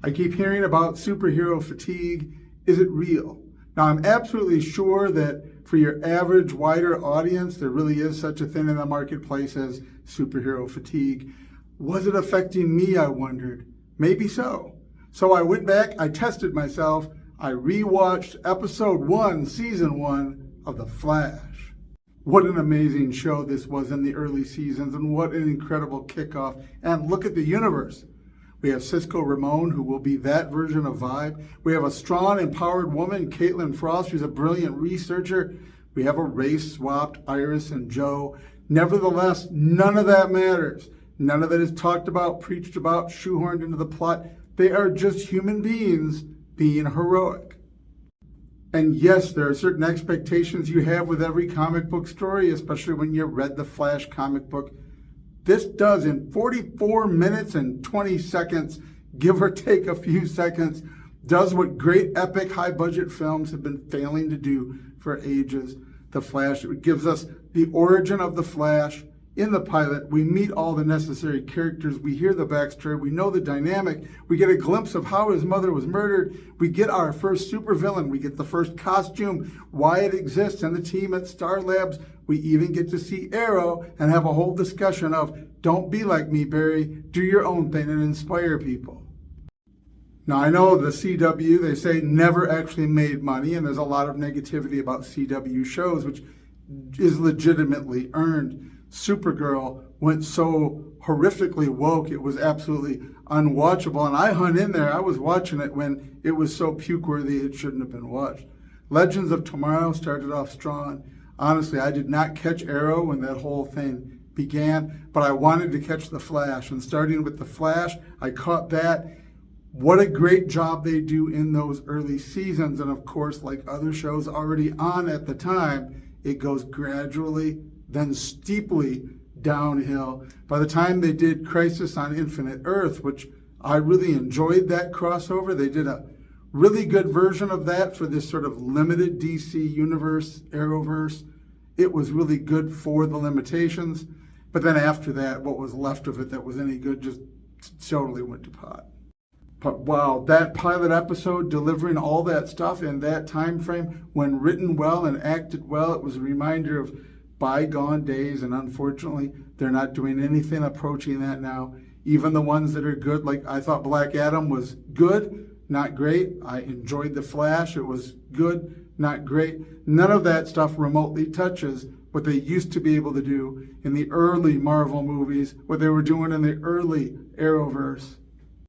I keep hearing about superhero fatigue. Is it real? Now, I'm absolutely sure that for your average, wider audience, there really is such a thing in the marketplace as superhero fatigue. Was it affecting me, I wondered? Maybe so. So I went back, I tested myself, I rewatched episode 1, season 1 of The Flash. What an amazing show this was in the early seasons, and what an incredible kickoff. And look at the universe. We have Cisco Ramon, who will be that version of Vibe. We have a strong, empowered woman, Caitlin Frost, who's a brilliant researcher. We have a race-swapped Iris and Joe. Nevertheless, none of that matters. None of it is talked about, preached about, shoehorned into the plot. They are just human beings being heroic. And yes, there are certain expectations you have with every comic book story, especially when you read the Flash comic book. This does, in 44 minutes and 20 seconds, give or take a few seconds, does what great epic high-budget films have been failing to do for ages. The Flash, it gives us the origin of the Flash. In the pilot, we meet all the necessary characters, we hear the backstory, we know the dynamic, we get a glimpse of how his mother was murdered, we get our first supervillain, we get the first costume, why it exists, and the team at Star Labs. We even get to see Arrow and have a whole discussion of, don't be like me, Barry, do your own thing and inspire people. Now, I know the CW, they say, never actually made money, and there's a lot of negativity about CW shows, which is legitimately earned. Supergirl went so horrifically woke, it was absolutely unwatchable. And I hung in there. I was watching it when it was so puke-worthy it shouldn't have been watched. Legends of Tomorrow started off strong. Honestly, I did not catch Arrow when that whole thing began, but I wanted to catch The Flash. And starting with The Flash, I caught that. What a great job they do in those early seasons. And of course, like other shows already on at the time, it goes gradually, then steeply downhill. By the time they did Crisis on Infinite Earth, which I really enjoyed that crossover, they did a really good version of that for this sort of limited DC universe, Arrowverse. It was really good for the limitations. But then after that, what was left of it that was any good just totally went to pot. But wow, that pilot episode delivering all that stuff in that time frame, when written well and acted well, it was a reminder of bygone days, and unfortunately, they're not doing anything approaching that now. Even the ones that are good, like I thought Black Adam was good, not great. I enjoyed The Flash, it was good, not great. None of that stuff remotely touches what they used to be able to do in the early Marvel movies, what they were doing in the early Arrowverse.